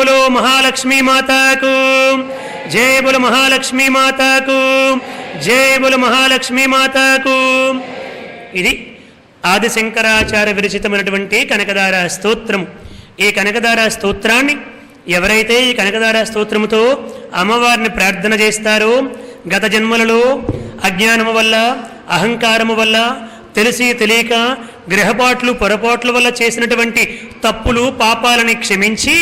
बोलो महालक्ष्मी माता को, जय बोलो महालक्ष्मी माता को, जय बोलो महालक्ष्मी माता को। ఇది ఆది శంకరాచార్య విరచితమైనటువంటి కనకదార స్తోత్రము. ఈ కనకదార స్తోత్రాన్ని ఎవరైతే ఈ కనకదార స్తోత్రముతో అమ్మవారిని ప్రార్థన చేస్తారో, గత జన్మలలో అజ్ఞానము వల్ల, అహంకారము వల్ల, తెలిసి తెలియక గ్రహపాట్లు పొరపాట్ల వల్ల చేసినటువంటి తప్పులు పాపాలని క్షమించి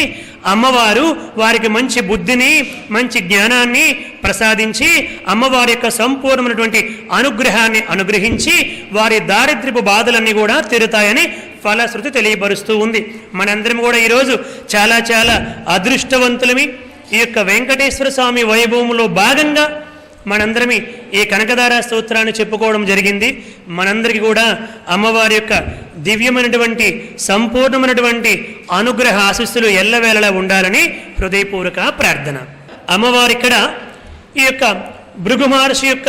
అమ్మవారు వారికి మంచి బుద్ధిని, మంచి జ్ఞానాన్ని ప్రసాదించి అమ్మవారి యొక్క సంపూర్ణమైనటువంటి అనుగ్రహాన్ని అనుగ్రహించి వారి దారిద్ర్యపు బాధలన్నీ కూడా తీరుతాయని ఫలశ్రుతి తెలియపరుస్తూ ఉంది. మనందరం కూడా ఈరోజు చాలా చాలా అదృష్టవంతులమి. ఈ యొక్క వెంకటేశ్వర స్వామి వైభవంలో భాగంగా మనందరమి ఈ కనకదార స్తోత్రాన్ని చెప్పుకోవడం జరిగింది. మనందరికీ కూడా అమ్మవారి యొక్క దివ్యమైనటువంటి సంపూర్ణమైనటువంటి అనుగ్రహ ఆశీస్సులు ఎల్లవేళలా ఉండాలని హృదయపూర్వక ప్రార్థన. అమ్మవారి ఇక్కడ ఈ యొక్క భృగు మహర్షి యొక్క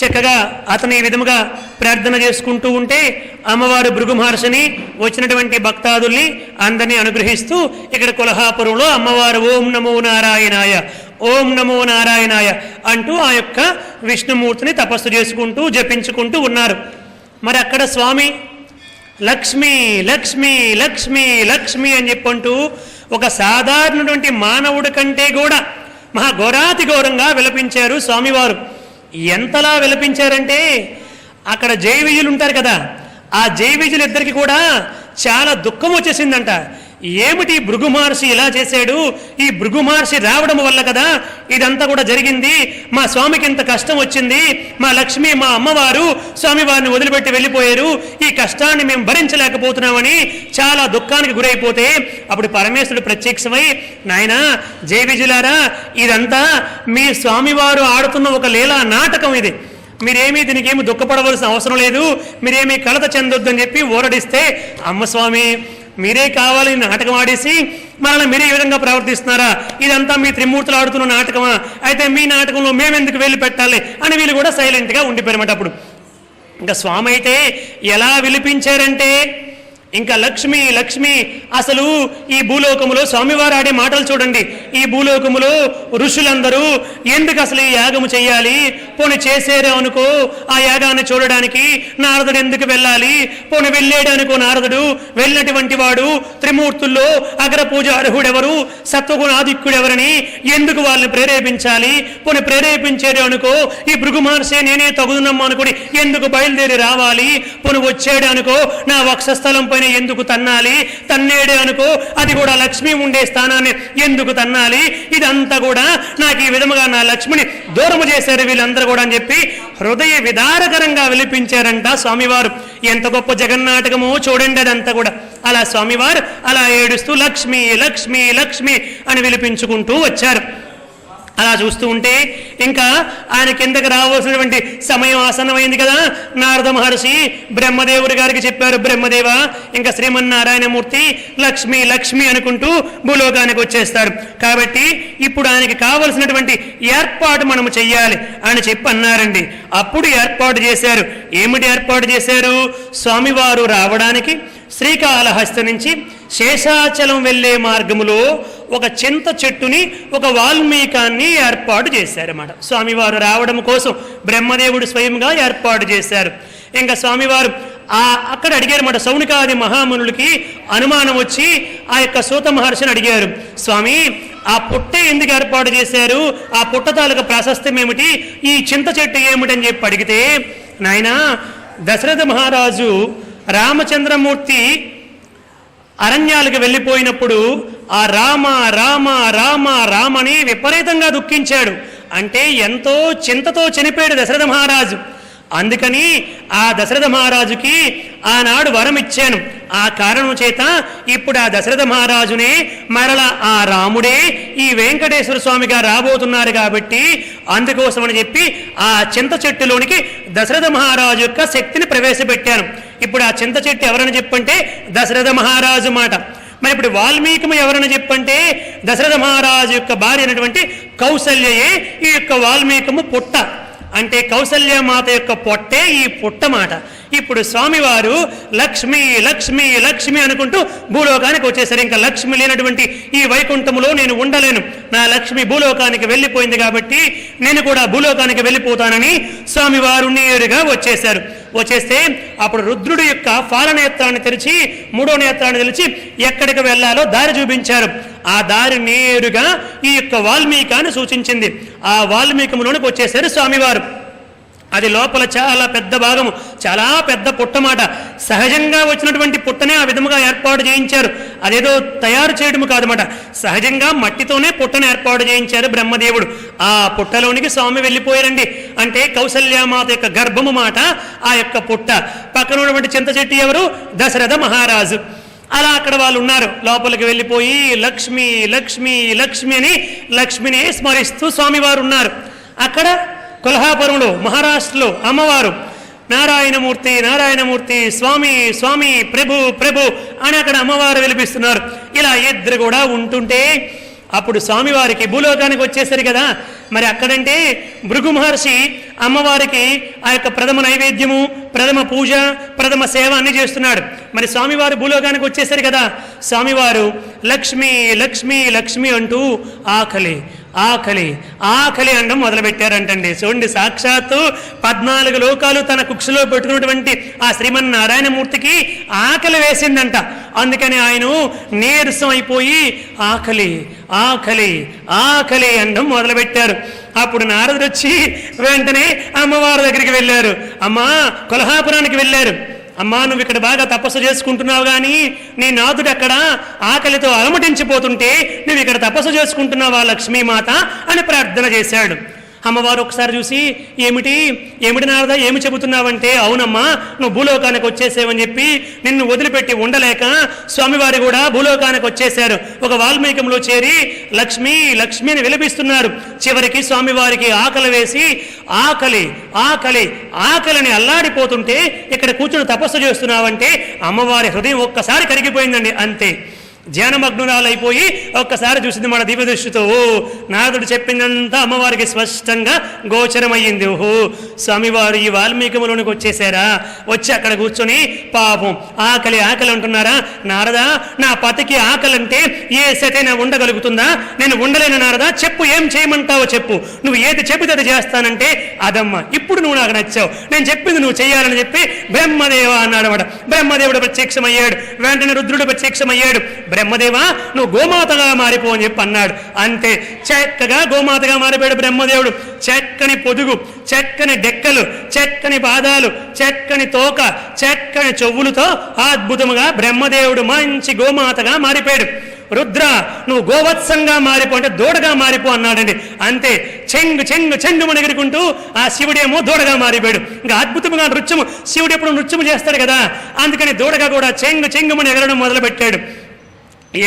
చక్కగా అతని ఈ విధముగా ప్రార్థన చేసుకుంటూ ఉంటే అమ్మవారు భృగు మహర్షిని, వచ్చినటువంటి భక్తాదుల్ని అందరినీ అనుగ్రహిస్తూ ఇక్కడ కొల్హాపురంలో అమ్మవారు ఓం నమో నారాయణాయ, ఓం నమో నారాయణాయ అంటూ ఆ యొక్క విష్ణుమూర్తిని తపస్సు చేసుకుంటూ జపించుకుంటూ ఉన్నారు. మరి అక్కడ స్వామి లక్ష్మి లక్ష్మి లక్ష్మి లక్ష్మి అని చెప్పంటూ ఒక సాధారణటువంటి మానవుడి కంటే కూడా మహాఘోరాతి ఘోరంగా విలపించారు స్వామివారు. ఎంతలా విలపించారంటే అక్కడ జైవిజులు ఉంటారు కదా, ఆ జైవిజులు ఇద్దరికి కూడా చాలా దుఃఖం వచ్చేసిందంట. ఏమిటి భృగు మహర్షి ఇలా చేశాడు, ఈ భృగు మహర్షి రావడం వల్ల కదా ఇదంతా కూడా జరిగింది, మా స్వామికి ఇంత కష్టం వచ్చింది, మా లక్ష్మి మా అమ్మవారు స్వామివారిని వదిలిపెట్టి వెళ్ళిపోయారు, ఈ కష్టాన్ని మేము భరించలేకపోతున్నామని చాలా దుఃఖానికి గురైపోతే అప్పుడు పరమేశ్వరుడు ప్రత్యక్షమై, నాయనా జైవిజులారా, ఇదంతా మీ స్వామివారు ఆడుతున్న ఒక లీలా నాటకం, ఇది మీరేమీ దీనికేమి దుఃఖపడవలసిన అవసరం లేదు, మీరేమీ కలత చెందొద్దని చెప్పి ఓరడిస్తే, అమ్మ స్వామి మీరే కావాలి నాటకం ఆడేసి మనల్ని మీరే ఈ విధంగా ప్రవర్తిస్తున్నారా, ఇదంతా మీ త్రిమూర్తులు ఆడుతున్న నాటకమా, అయితే మీ నాటకంలో మేమెందుకు వెళ్ళి పెట్టాలి అని వీళ్ళు కూడా సైలెంట్గా ఉండిపోయారన్నమాట. అప్పుడు ఇంకా స్వామి అయితే ఎలా విలిపించారంటే, ఇంకా లక్ష్మి లక్ష్మి అసలు ఈ భూలోకములో స్వామివారు ఆడే మాటలు చూడండి. ఈ భూలోకములో ఋషులందరూ ఎందుకు అసలు ఈ యాగము చెయ్యాలి, పోనీ చేసేరే అనుకో ఆ యాగాన్ని చూడడానికి నారదుడు ఎందుకు వెళ్ళాలి, పోనీ వెళ్ళాడు అనుకో నారదుడు, వెళ్ళినటువంటి వాడు త్రిమూర్తుల్లో అగ్ర పూజ అర్హుడెవరు, సత్వగుణాధిక్యుడెవరని ఎందుకు వాళ్ళని ప్రేరేపించాలి, పోనీ ప్రేరేపించేది అనుకో ఈ భృగు మహర్షి నేనే తగుదునమ్మ అనుకుని ఎందుకు బయలుదేరి రావాలి, పోనీ వచ్చాడు అనుకో నా వక్షస్థలం ఎందుకు తన్నాలి, తన్నేడే అనుకో అది కూడా లక్ష్మి ఉండే స్థానాన్ని ఎందుకు తన్నాలి, ఇదంతా కూడా నాకు ఈ విధముగా నా లక్ష్మిని దూరము చేశారు వీళ్ళందరూ కూడా అని చెప్పి హృదయ విదారకరంగా విలిపించారంట స్వామివారు. ఎంత గొప్ప జగన్నాటకమో చూడండి అదంతా కూడా. అలా స్వామివారు అలా ఏడుస్తూ లక్ష్మి లక్ష్మి లక్ష్మి అని విలిపించుకుంటూ వచ్చారు. అలా చూస్తూ ఉంటే ఇంకా ఆయన కిందకి రావాల్సినటువంటి సమయం ఆసన్నమైంది కదా. నారద మహర్షి బ్రహ్మదేవుడి గారికి చెప్పారు, బ్రహ్మదేవ ఇంకా శ్రీమన్నారాయణమూర్తి లక్ష్మి లక్ష్మి అనుకుంటూ భూలోకానికి వచ్చేస్తారు, కాబట్టి ఇప్పుడు ఆయనకి కావలసినటువంటి ఏర్పాటు మనము చెయ్యాలి అని చెప్పి అన్నారండి. అప్పుడు ఏర్పాటు చేశారు. ఏమిటి ఏర్పాటు చేశారు? స్వామివారు రావడానికి శ్రీకాళహస్తి నుంచి శేషాచలం వెళ్ళే మార్గములో ఒక చింత చెట్టుని, ఒక వాల్మీకాన్ని ఏర్పాటు చేశారన్నమాట. స్వామివారు రావడం కోసం బ్రహ్మదేవుడు స్వయంగా ఏర్పాటు చేశారు. ఇంకా స్వామివారు అక్కడ అడిగారన్నమాట. సౌనికాది మహామునులకి అనుమానం వచ్చి ఆ యొక్క సూత మహర్షిని అడిగారు, స్వామి ఆ పుట్ట ఎందుకు ఏర్పాటు చేశారు, ఆ పుట్ట తాలూకు ప్రాశస్త్యం ఏమిటి, ఈ చింత చెట్టు ఏమిటని చెప్పి అడిగితే, నాయనా దశరథ మహారాజు రామచంద్రమూర్తి అరణ్యాలకు వెళ్ళిపోయినప్పుడు ఆ రామ రామ రామ రామని విపరీతంగా దుఃఖించాడు. అంటే ఎంతో చింతతో చనిపోయాడు దశరథ మహారాజు. అందుకని ఆ దశరథ మహారాజుకి ఆనాడు వరం ఇచ్చాను. ఆ కారణం చేత ఇప్పుడు ఆ దశరథ మహారాజునే మరల ఆ రాముడే ఈ వెంకటేశ్వర స్వామిగా రాబోతున్నారు కాబట్టి అందుకోసమని చెప్పి ఆ చింత చెట్టులోనికి దశరథ మహారాజు యొక్క శక్తిని ప్రవేశపెట్టాను. ఇప్పుడు ఆ చింత చెట్టు ఎవరని చెప్పంటే దశరథ మహారాజు మాట. మరి ఇప్పుడు వాల్మీకము ఎవరని చెప్పంటే దశరథ మహారాజు యొక్క భార్య అయినటువంటి కౌసల్యయే ఈ యొక్క వాల్మీకము పుట్ట. అంటే కౌసల్యమాత యొక్క పొట్టే ఈ పుట్టమాట. ఇప్పుడు స్వామివారు లక్ష్మి లక్ష్మి లక్ష్మి అనుకుంటూ భూలోకానికి వచ్చేసరి ఇంకా లక్ష్మి లేనటువంటి ఈ వైకుంఠములో నేను ఉండలేను, నా లక్ష్మి భూలోకానికి వెళ్ళిపోయింది కాబట్టి నేను కూడా భూలోకానికి వెళ్ళిపోతానని స్వామివారు నేరుగా వచ్చేశారు. వచ్చేస్తే అప్పుడు రుద్రుడి యొక్క ఫాలనేత్రాన్ని తెరిచి మూడో నేత్రాన్ని తెరిచి ఎక్కడికి వెళ్ళాలో దారి చూపించారు. ఆ దారి నేరుగా ఈ యొక్క వాల్మీకాన్ని సూచించింది. ఆ వాల్మీకములోనికి వచ్చేసారు స్వామివారు. అది లోపల చాలా పెద్ద భాగము, చాలా పెద్ద పుట్టమాట. సహజంగా వచ్చినటువంటి పుట్టనే ఆ విధముగా ఏర్పాటు చేయించారు. అదేదో తయారు చేయడము కాదన్నమాట, సహజంగా మట్టితోనే పుట్టను ఏర్పాటు చేయించారు బ్రహ్మదేవుడు. ఆ పుట్టలోనికి స్వామి వెళ్ళిపోయారండి. అంటే కౌసల్యామాత యొక్క గర్భము మాట ఆ యొక్క పుట్ట. పక్కన ఉన్నటువంటి చింత చెట్టు ఎవరు? దశరథ మహారాజు. అలా అక్కడ వాళ్ళు ఉన్నారు. లోపలికి వెళ్ళిపోయి లక్ష్మి లక్ష్మి లక్ష్మి అని లక్ష్మిని స్మరిస్తూ స్వామివారు ఉన్నారు. అక్కడ కొల్హాపురంలో మహారాష్ట్రలో అమ్మవారు నారాయణమూర్తి నారాయణమూర్తి స్వామి స్వామి ప్రభు ప్రభు అని అక్కడ అమ్మవారు విలిపిస్తున్నారు. ఇలా ఇద్దరు కూడా ఉంటుంటే అప్పుడు స్వామివారికి భూలోకానికి వచ్చేసరి కదా, మరి అక్కడంటే భృగు మహర్షి అమ్మవారికి ఆ యొక్క ప్రథమ నైవేద్యము, ప్రథమ పూజ, ప్రథమ సేవ అన్ని చేస్తున్నాడు. మరి స్వామివారు భూలోకానికి వచ్చేసరి కదా, స్వామివారు లక్ష్మి లక్ష్మి లక్ష్మి అంటూ ఆకలి ఆకలి ఆకలి అనడం మొదలుపెట్టారంటండి. చూడండి, సాక్షాత్తు 14 లోకాలు తన కుక్షలో పెట్టుకున్నటువంటి ఆ శ్రీమన్నారాయణమూర్తికి ఆకలి వేసిందంట. అందుకని ఆయన నీరసం అయిపోయి ఆకలి ఆకలి ఆకలి అనడం మొదలుపెట్టారు. అప్పుడు నారదుడు వచ్చి వెంటనే అమ్మవారి దగ్గరికి వెళ్ళారు. అమ్మా, కొల్హాపురానికి వెళ్ళారు. అమ్మా, నువ్వు ఇక్కడ బాగా తపస్సు చేసుకుంటున్నావు, కానీ నీ నాథుడు అక్కడ ఆకలితో అలమటించిపోతుంటే నువ్వు ఇక్కడ తపస్సు చేసుకుంటున్నావా లక్ష్మీమాత అని ప్రార్థన చేశాడు. అమ్మవారు ఒకసారి చూసి ఏమిటి ఏమిటి నారద ఏమి చెబుతున్నావంటే, అవునమ్మా నువ్వు భూలోకానికి వచ్చేసావని చెప్పి నిన్ను వదిలిపెట్టి ఉండలేక స్వామివారి కూడా భూలోకానికి వచ్చేశారు. ఒక వాల్మీకంలో చేరి లక్ష్మి లక్ష్మి అని విలపిస్తున్నారు. చివరికి స్వామివారికి ఆకలి వేసి ఆకలి ఆకలి ఆకలిని అల్లాడిపోతుంటే ఇక్కడ కూర్చుని తపస్సు చేస్తున్నావంటే అమ్మవారి హృదయం ఒక్కసారి కరిగిపోయిందండి. అంతే, ధ్యానమగ్నురాలైపోయి ఒక్కసారి చూసింది మన దివ్య దృష్టితో. ఓ, నారదుడు చెప్పిందంతా అమ్మవారికి స్పష్టంగా గోచరమయ్యింది. ఓహో, స్వామివారు ఈ వాల్మీకములోనికి వచ్చేసారా, వచ్చి అక్కడ కూర్చొని పాపం ఆకలి ఆకలి అంటున్నారా. నారదా, నా పతికి ఆకలంటే ఏ సతైనా ఉండగలుగుతుందా? నేను ఉండలేను నారదా, చెప్పు ఏం చేయమంటావో చెప్పు, నువ్వు ఏది చెప్పితే అది చేస్తానంటే అదమ్మా ఇప్పుడు నువ్వు నాకు నచ్చావు, నేను చెప్పింది నువ్వు చెయ్యాలని చెప్పి బ్రహ్మదేవ అన్నాడు అన్నమాట. బ్రహ్మదేవుడు ప్రత్యక్షమయ్యాడు. వెంటనే రుద్రుడు ప్రత్యక్షమయ్యాడు. బ్రహ్మదేవా, నువ్వు గోమాతగా మారిపో అని చెప్పి అన్నాడు. అంతే, చక్కగా గోమాతగా మారిపోయాడు బ్రహ్మదేవుడు. చక్కని పొదుగు, చక్కని డెక్కలు, చక్కని పాదాలు, చక్కని తోక, చక్కని చెవులతో అద్భుతముగా బ్రహ్మదేవుడు మంచి గోమాతగా మారిపోయాడు. రుద్ర, నువ్వు గోవత్సంగా మారిపో అంటే దూడగా మారిపో అన్నాడండి. అంతే, చెంగు చెంగు చెంగుమని ఎగురుకుంటూ ఆ శివుడేమో దూడగా మారిపోయాడు. ఇంకా అద్భుతంగా నృత్యము, శివుడు ఎప్పుడు నృత్యము చేస్తాడు కదా, అందుకని దూడగా కూడా చెంగు చెంగుమని ఎగరడం మొదలుపెట్టాడు.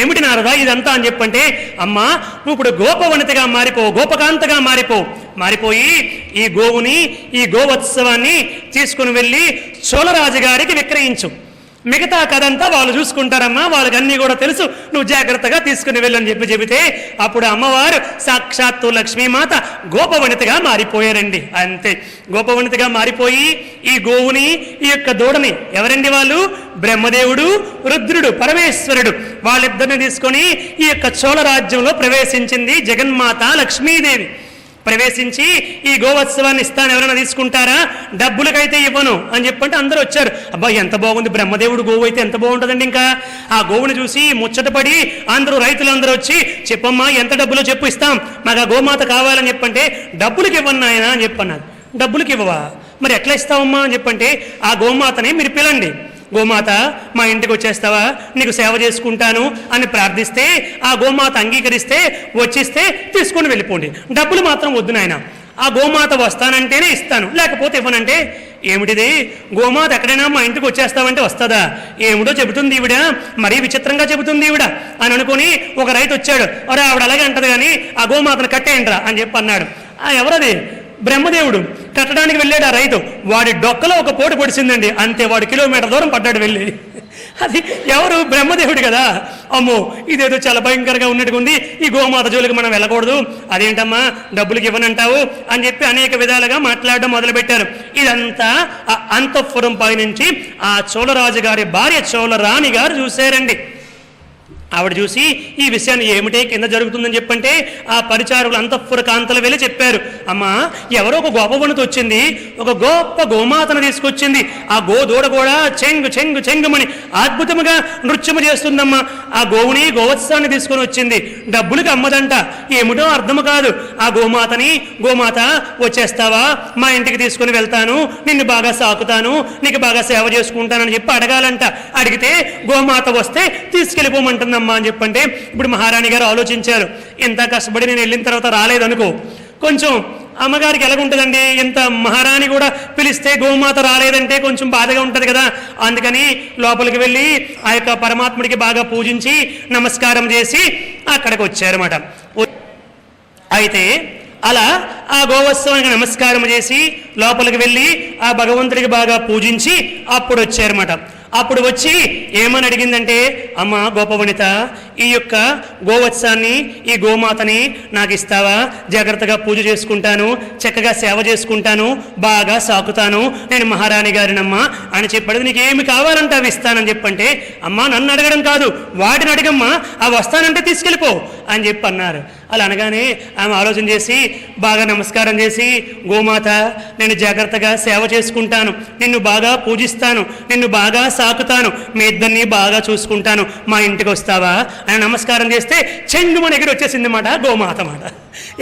ఏమిటి నారదా ఇదంతా అని చెప్పంటే, అమ్మా నువ్వు ఇప్పుడు గోపవనితగా మారిపో, గోపకాంతగా మారిపోయి ఈ గోవుని, ఈ గోవత్సవాన్ని తీసుకుని వెళ్ళి చోళరాజు గారికి విక్రయించు. మిగతా కథంతా వాళ్ళు చూసుకుంటారమ్మా, వాళ్ళకి అన్నీ కూడా తెలుసు, నువ్వు జాగ్రత్తగా తీసుకుని వెళ్ళని చెబితే అప్పుడు అమ్మవారు సాక్షాత్తు లక్ష్మీమాత గోపవనితగా మారిపోయారండి. అంతే, గోపవనితగా మారిపోయి ఈ గోవుని, ఈ యొక్క దూడని, ఎవరండి వాళ్ళు? బ్రహ్మదేవుడు, రుద్రుడు, పరమేశ్వరుడు, వాళ్ళిద్దరిని తీసుకొని ఈ యొక్క చోళరాజ్యంలో ప్రవేశించింది జగన్మాత లక్ష్మీదేవి. ప్రవేశించి ఈ గోవత్సవాన్ని ఇస్తాను, ఎవరైనా తీసుకుంటారా? డబ్బులకైతే ఇవ్వను అని చెప్పంటే అందరూ వచ్చారు. అబ్బా ఎంత బాగుంది, బ్రహ్మదేవుడు గోవు అయితే ఎంత బాగుంటుందండి. ఇంకా ఆ గోవుని చూసి ముచ్చటపడి అందరూ రైతులందరూ వచ్చి చెప్పమ్మా ఎంత డబ్బులో చెప్పు, ఇస్తాం, మాకు ఆ గోమాత కావాలని చెప్పంటే డబ్బులకి ఇవ్వను ఆయన అని చెప్పన్నారు. డబ్బులకి ఇవ్వవా, మరి ఎట్లా ఇస్తావమ్మా అని చెప్పంటే ఆ గోమాతని మీరు పిలండి, గోమాత మా ఇంటికి వచ్చేస్తావా, నీకు సేవ చేసుకుంటాను అని ప్రార్థిస్తే ఆ గోమాత అంగీకరిస్తే వచ్చిస్తే తీసుకొని వెళ్ళిపోండి, డబ్బులు మాత్రం వద్దు నాయన, ఆ గోమాత వస్తానంటేనే ఇస్తాను, లేకపోతే ఇవ్వనంటే ఏమిటిది, గోమాత ఎక్కడైనా మా ఇంటికి వచ్చేస్తావంటే వస్తుందా, ఏమిటో చెబుతుంది ఈవిడ, మరీ విచిత్రంగా చెబుతుంది ఈవిడ అని అనుకుని ఒక రైతు వచ్చాడు. అరే ఆవిడ అలాగే అంటది కానీ ఆ గోమాతను కట్టేయండిరా అని చెప్పి అన్నాడు. ఎవరది? బ్రహ్మదేవుడు. కట్టడానికి వెళ్ళాడు ఆ రైతు, వాడి డొక్కలో ఒక పోటు పొడిచిందండి. అంతే, వాడు కిలోమీటర్ దూరం పడ్డాడు వెళ్ళి. అది ఎవరు? బ్రహ్మదేవుడు కదా. అమ్మో ఇదేదో చాలా భయంకరంగా ఉన్నట్టుగా ఉంది, ఈ గోమాత జోలికి మనం వెళ్ళకూడదు, అదేంటమ్మా డబ్బులకి ఇవ్వనంటావు అని చెప్పి అనేక విధాలుగా మాట్లాడడం మొదలుపెట్టారు. ఇదంతా ఆ అంతఃపురం పై నుంచి ఆ చోళరాజు గారి భార్య చోళరాణి గారు చూశారండి. ఆవిడ చూసి ఈ విషయాన్ని ఏమిటే కింద జరుగుతుందని చెప్పంటే ఆ పరిచారులు అంతఃపుర కాంతలు వెళ్ళి చెప్పారు, అమ్మా ఎవరో ఒక గొప్ప వనిత వచ్చింది, ఒక గొప్ప గోమాతను తీసుకొచ్చింది, ఆ గోదూడ కూడా చెంగు చెంగు చెంగుమని అద్భుతముగా నృత్యము చేస్తుందమ్మా, ఆ గోవుని గోవత్సాన్ని తీసుకొని వచ్చింది, డబ్బులకి అమ్మదంట, ఏమిటో అర్థము కాదు, ఆ గోమాత వచ్చేస్తావా, మా ఇంటికి తీసుకుని వెళ్తాను, నిన్ను బాగా సాకుతాను, నీకు బాగా సేవ చేసుకుంటానని చెప్పి అడగాలంట. అడిగితే గోమాత వస్తే తీసుకెళ్ళిపోమంటుందమ్మా అని చెప్పంటే ఇప్పుడు మహారాణి గారు ఆలోచించారు, ఎంత కష్టపడి నేను వెళ్ళిన తర్వాత రాలేదనుకో, కొంచెం అమ్మగారికి ఎలాగుంటుందండి, ఎంత మహారాణి కూడా పిలిస్తే గోమాత రాలేదంటే కొంచెం బాధగా ఉంటుంది కదా. అందుకని లోపలికి వెళ్ళి ఆ యొక్క పరమాత్ముడికి బాగా పూజించి నమస్కారం చేసి అక్కడికి వచ్చారన్నమాట. అయితే అలా ఆ గోవత్సవానికి నమస్కారం చేసి లోపలికి వెళ్ళి ఆ భగవంతుడికి బాగా పూజించి అప్పుడు వచ్చారన్నమాట. అప్పుడు వచ్చి ఏమని అడిగిందంటే, అమ్మ గోప వనిత, ఈ యొక్క గోవత్సాన్ని ఈ గోమాతని నాకు ఇస్తావా, జాగ్రత్తగా పూజ చేసుకుంటాను, చక్కగా సేవ చేసుకుంటాను, బాగా సాకుతాను, నేను మహారాణి గారినమ్మా అని చెప్పాడు. నీకు ఏమి కావాలంటే అవి ఇస్తానని చెప్పంటే, అమ్మా నన్ను అడగడం కాదు వాటిని అడగమ్మా, అవి వస్తానంటే తీసుకెళ్ళిపో అని చెప్పి అన్నారు. అలా అనగానే ఆమె ఆలోచన చేసి బాగా నమస్కారం చేసి, గోమాత నేను జాగ్రత్తగా సేవ చేసుకుంటాను, నిన్ను బాగా పూజిస్తాను, నిన్ను బాగా సాకుతాను, మీ ఇద్దరిని బాగా చూసుకుంటాను, మా ఇంటికి వస్తావా అని నమస్కారం చేస్తే చెంగుమని ఎగిరి వచ్చేసింది మాట గోమాత మాట.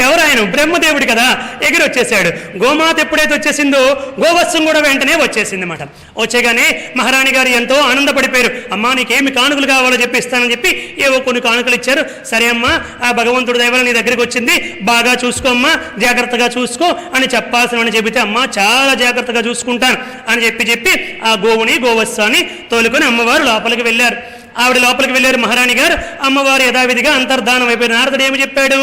ఎవరు? ఆయన బ్రహ్మదేవుడు కదా, ఎగిరి వచ్చేసాడు. గోమాత ఎప్పుడైతే వచ్చేసిందో గోవత్సం కూడా వెంటనే వచ్చేసింది మాట. వచ్చేగానే మహారాణి గారు ఎంతో ఆనందపడిపోయారు. అమ్మా నీకేమి కానుకలు కావాలో చెప్పిస్తానని చెప్పి ఏవో కొన్ని కానుకలు ఇచ్చారు. సరే అమ్మా, ఆ భగవంతుడి దయ వల్ల నీ దగ్గరికి వచ్చింది, బాగా చూసుకోమ్మా, జాగ్రత్తగా చూసుకో అని చెప్పాల్సిన చెబితే, అమ్మా చాలా జాగ్రత్తగా చూసుకుంటాను అని చెప్పి ఆ గోవుని గోవత్సాన్ని తోలుకొని అమ్మవారు లోపలికి వెళ్ళారు. ఆవిడ లోపలికి వెళ్ళారు మహారాణి గారు. అమ్మవారు యథావిధిగా అంతర్ధానం అయిపోయిన నారదుడు ఏమి చెప్పాడు,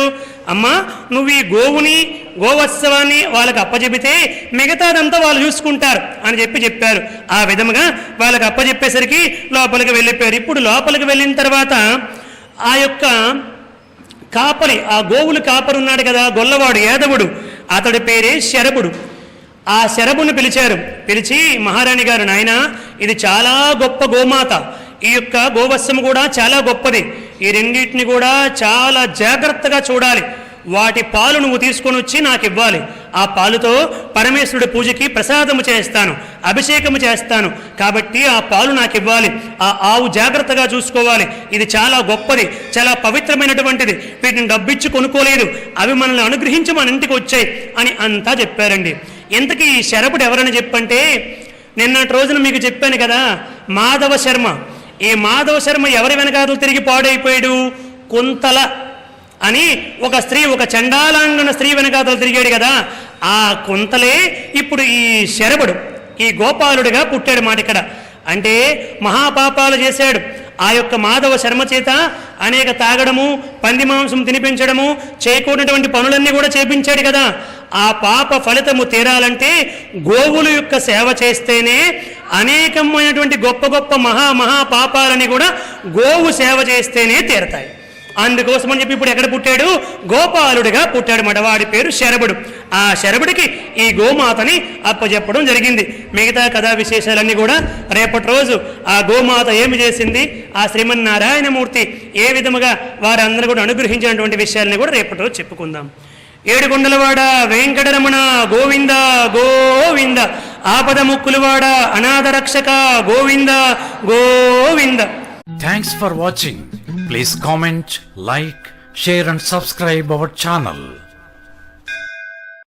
అమ్మా నువ్వు ఈ గోవుని గోవత్సవాన్ని వాళ్ళకి అప్పచెబితే మిగతాదంతా వాళ్ళు చూసుకుంటారు అని చెప్పారు. ఆ విధముగా వాళ్ళకి అప్పచెప్పేసరికి లోపలికి వెళ్ళిపోయారు. ఇప్పుడు లోపలికి వెళ్ళిన తర్వాత ఆ యొక్క కాపరి, ఆ గోవులు కాపరి ఉన్నాడు కదా గొల్లవాడు యాదవుడు, అతడి పేరే శరభుడు. ఆ శరభుని పిలిచి మహారాణి గారు, నాయన ఇది చాలా గొప్ప గోమాత, ఈ యొక్క గోవత్సము కూడా చాలా గొప్పది, ఈ రెండింటిని కూడా చాలా జాగ్రత్తగా చూడాలి, వాటి పాలు నువ్వు తీసుకొని వచ్చి నాకు ఇవ్వాలి, ఆ పాలుతో పరమేశ్వరుడి పూజకి ప్రసాదము చేస్తాను, అభిషేకము చేస్తాను, కాబట్టి ఆ పాలు నాకు ఇవ్వాలి, ఆ ఆవు జాగ్రత్తగా చూసుకోవాలి, ఇది చాలా గొప్పది, చాలా పవిత్రమైనటువంటిది, వీటిని డబ్బిచ్చి కొనుక్కోలేదు, అవి మనల్ని అనుగ్రహించి మన ఇంటికి వచ్చాయి అని అంతా చెప్పారండి. ఇంతకీ ఈ శరభుడు ఎవరని చెప్పంటే, నిన్నటి రోజున మీకు చెప్పాను కదా మాధవ శర్మ. ఈ మాధవ శర్మ ఎవరి వెనకాతలు తిరిగి పాడైపోయాడు, కుంతల అని ఒక స్త్రీ, ఒక చండాలాంగన స్త్రీ వెనకాతలు తిరిగాడు కదా, ఆ కుంతలే ఇప్పుడు ఈ శరభుడు, ఈ గోపాలుడిగా పుట్టాడు మాట. ఇక్కడ అంటే మహాపాపాలు చేశాడు. ఆ యొక్క మాధవ శర్మ చేత అనేక తాగడము, పంది మాంసం తినిపించడము, చేయకూడనటువంటి పనులన్నీ కూడా చేపించాడు కదా. ఆ పాప ఫలితము తీరాలంటే గోవుల యొక్క సేవ చేస్తేనే అనేకమైనటువంటి గొప్ప గొప్ప మహా పాపాలని కూడా గోవు సేవ చేస్తేనే తీరతాయి. అందుకోసం అని చెప్పి ఇప్పుడు ఎక్కడ పుట్టాడు, గోపాలుడిగా పుట్టాడు మాట. వాడి పేరు శరభుడు. ఆ శరభుడికి ఈ గోమాతని అప్పచెప్పడం జరిగింది. మిగతా కథా విశేషాలన్నీ కూడా రేపటి రోజు ఆ గోమాత ఏమి చేసింది, ఆ శ్రీమన్నారాయణమూర్తి ఏ విధముగా వారందరూ కూడా అనుగ్రహించినటువంటి విషయాలని కూడా రేపటి రోజు చెప్పుకుందాం. ఏడుకొండలవాడ వెంకటరమణ గోవింద గోవింద, ఆపద ముక్కులవాడ అనాథ రక్షక Govinda Govinda. Thanks for watching. Please comment, like, share and subscribe our channel.